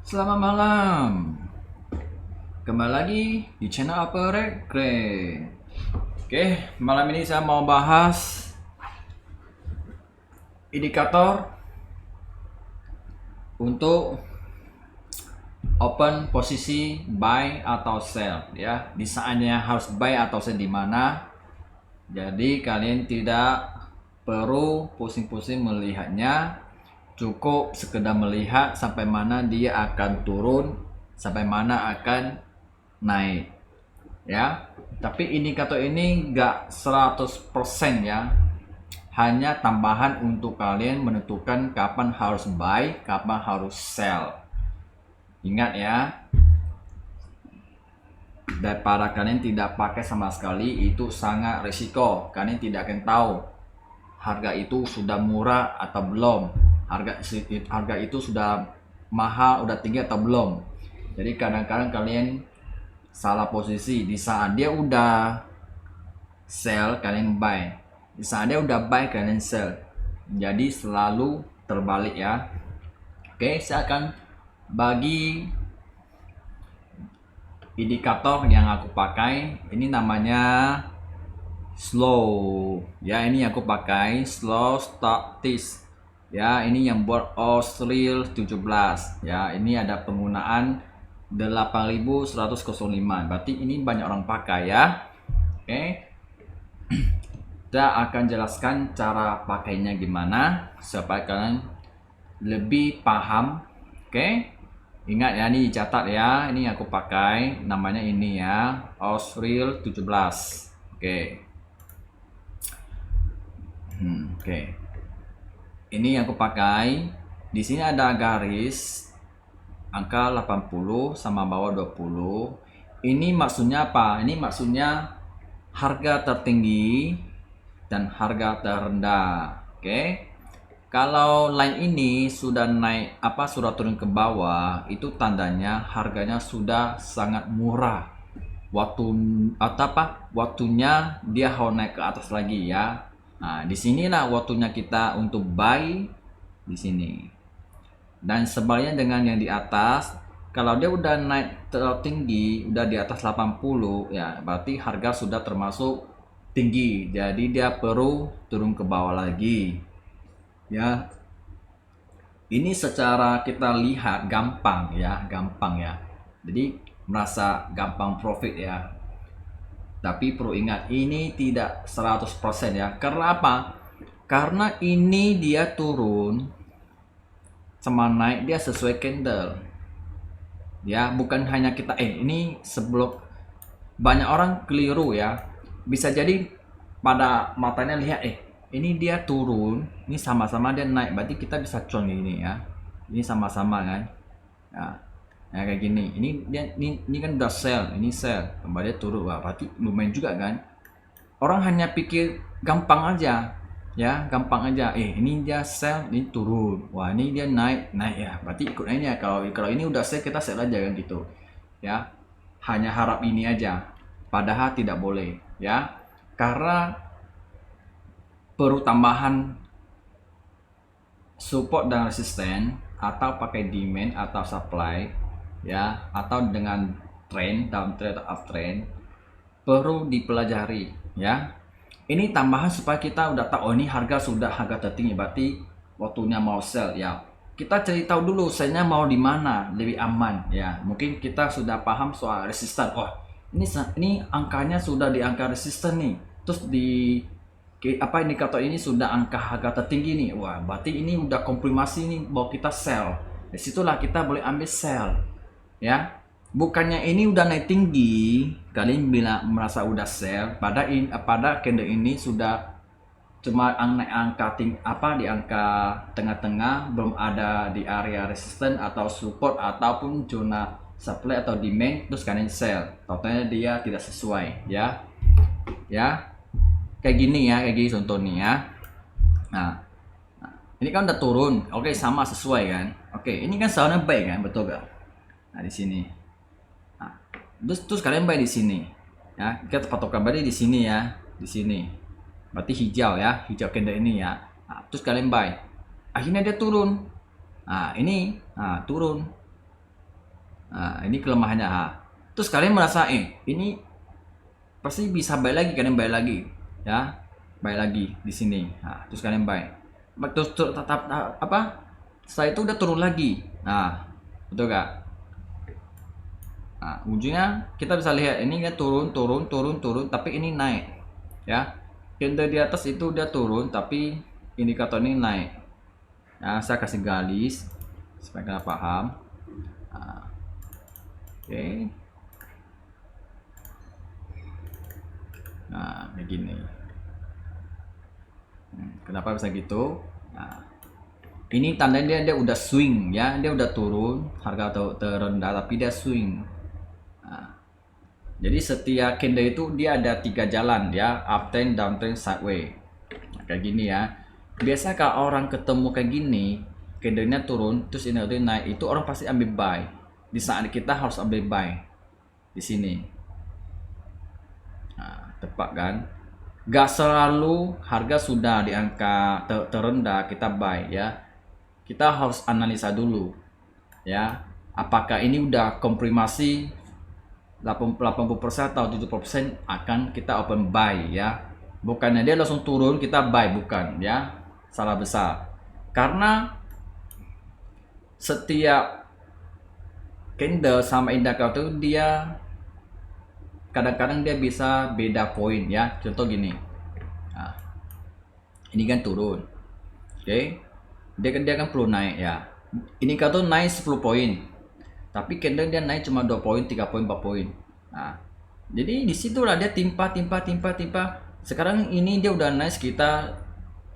Selamat malam. Kembali lagi di channel Upper Grade. Oke, malam ini saya mau bahas indikator untuk open posisi buy atau sell ya. Di saatnya harus buy atau sell di mana. Jadi kalian tidak perlu pusing-pusing melihatnya, cukup sekedar melihat sampai mana dia akan turun, sampai mana akan naik ya. Tapi indikator ini enggak 100% ya, hanya tambahan untuk kalian menentukan kapan harus buy, kapan harus sell. Ingat ya, daripada kalian tidak pakai sama sekali itu sangat risiko. Kalian tidak akan tahu harga itu sudah murah atau belum, harga itu sudah mahal, udah tinggi atau belum. Jadi kadang-kadang kalian salah posisi. Di saat dia udah sell kalian buy, di saat dia udah buy kalian sell. Jadi selalu terbalik ya. Oke, saya akan bagi indikator yang aku pakai. Ini namanya slow ya, ini aku pakai slow statis ya. Ini yang buat Australia 17 ya. Ini ada penggunaan 8105, berarti ini banyak orang pakai ya. Oke, kita akan jelaskan cara pakainya gimana supaya kalian lebih paham. Oke, ingat ya, ini dicatat ya. Ini aku pakai namanya ini ya, Australia 17. Oke. Oke. Ini yang aku pakai. Di sini ada garis angka 80 sama bawah 20. Ini maksudnya apa? Ini maksudnya harga tertinggi dan harga terendah. Oke. Kalau line ini sudah naik sudah turun ke bawah, itu tandanya harganya sudah sangat murah. Waktunya dia mau naik ke atas lagi ya. Nah, disinilah waktunya kita untuk buy di sini. Dan sebaliknya dengan yang di atas, kalau dia udah naik terlalu tinggi, udah di atas 80 ya, berarti harga sudah termasuk tinggi. Jadi dia perlu turun ke bawah lagi. Ya. Ini secara kita lihat gampang ya. Jadi merasa gampang profit ya. Tapi perlu ingat, ini tidak 100% ya. Karena apa? Karena ini dia turun sama naik dia sesuai candle. Ya, bukan hanya kita ini sebelum banyak orang keliru ya. Bisa jadi pada matanya lihat ini dia turun, ini sama-sama dia naik, berarti kita bisa cuan ini ya. Ini sama-sama kan. Ya, kayak gini. Ini kan udah sell, ini sell, kembali dia turun. Wah, berarti lumayan juga kan. Orang hanya pikir gampang aja. Ya, gampang aja. Ini dia sell, ini turun. Wah, ini dia naik ya. Berarti ikut aja. Kalau ini udah sell, kita sell aja kan gitu. Ya. Hanya harap ini aja. Padahal tidak boleh, ya. Karena perlu tambahan support dan resisten, atau pakai demand atau supply ya, atau dengan trend, downtrend atau uptrend, perlu dipelajari ya. Ini tambahan supaya kita udah tahu, ini harga sudah harga tertinggi, berarti waktunya mau sell ya. Kita cari tahu dulu sellnya mau di mana lebih aman ya. Mungkin kita sudah paham soal resisten. Ini angkanya sudah di angka resisten nih. Terus di indikator ini sudah angka harga tertinggi nih. Wah, berarti ini udah konfirmasi nih bahwa kita sell. Disitulah kita boleh ambil sell ya. Bukannya ini udah naik tinggi kalian bilang merasa udah sell, pada candle ini sudah cuma naik angka di angka tengah-tengah, belum ada di area resisten atau support ataupun zona supply atau demand, terus kalian sell, totalnya dia tidak sesuai ya. Kayak gini ya, kayak gini contohnya ya. Nah, ini kan udah turun, oke, sama sesuai kan. Oke, ini kan soundnya baik kan, betul gak? Nah, di sini. Nah, terus kalian buy di sini. Ya, kita patokan berarti di sini ya, di sini. Berarti hijau ya, hijau candle ini ya. Nah, terus kalian buy. Akhirnya dia turun. Nah, ini turun. Nah, ini kelemahannya. Terus kalian merasa ini pasti bisa buy lagi, kalian buy lagi ya, buy lagi di sini. Nah, terus kalian buy. Terus tetap apa? Setelah itu udah turun lagi. Nah, betul gak? Nah, ujungnya kita bisa lihat ini dia turun, tapi ini naik ya. Candle di atas itu udah turun, tapi indikator ini naik. Nah, saya kasih garis supaya kalian paham. Nah, oke. Nah, kayak gini. Kenapa bisa gitu? Nah, ini tandanya dia udah swing ya, dia udah turun harga terendah tapi dia swing. Nah, jadi setiap candle itu dia ada 3 jalan ya, uptrend, downtrend, sideways. Nah, kayak gini ya. Biasa kalau orang ketemu kayak gini, candlenya turun terus ini naik, itu orang pasti ambil buy. Di saat kita harus ambil buy di sini. Nah, tepat kan? Gak selalu harga sudah di angka terendah kita buy ya. Kita harus analisa dulu ya, apakah ini udah komprimasi 80% atau 70% akan kita open buy ya. Bukannya dia langsung turun kita buy, bukan ya, salah besar. Karena setiap candle sama indikator dia kadang-kadang dia bisa beda poin ya. Contoh gini, nah, ini kan turun, oke, dia kan perlu naik ya. Indikator naik 10 poin, tapi candle dia naik cuma 2 poin, 3 poin, 4 poin. Nah, jadi disitulah dia timpa. Sekarang ini dia udah naik sekitar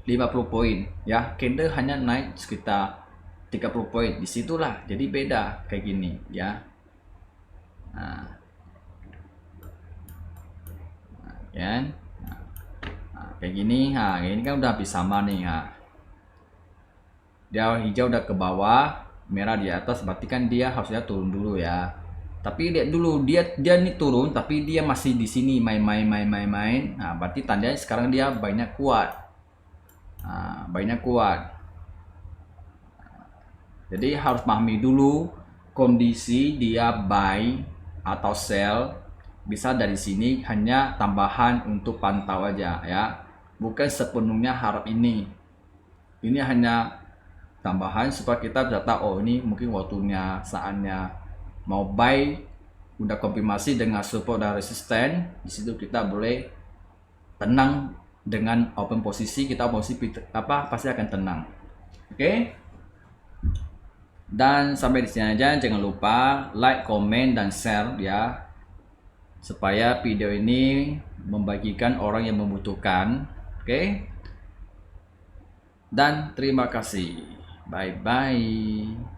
50 poin ya, candle hanya naik sekitar 30 poin. Disitulah jadi beda kayak gini ya. Nah, kan kayak gini. Nah, ini kan udah habis sama nih. Dia hijau udah ke bawah, merah di atas, berarti kan dia harusnya turun dulu ya. Tapi lihat dulu, dia nih turun tapi dia masih di sini main. Nah, berarti tandanya sekarang dia banyak kuat. Nah, banyak kuat. Jadi harus pahami dulu kondisi dia buy atau sell. Bisa dari sini hanya tambahan untuk pantau aja ya. Bukan sepenuhnya harap ini. Ini hanya tambahan supaya kita bisa tahu, oh ini mungkin waktunya, saatnya mau buy, udah konfirmasi dengan support dan resisten. Di situ kita boleh tenang dengan open posisi, kita posisi pasti akan tenang. Oke? Dan sampai di sini aja, jangan lupa like, comment dan share ya, supaya video ini membagikan orang yang membutuhkan. Oke? Dan terima kasih. Bye bye.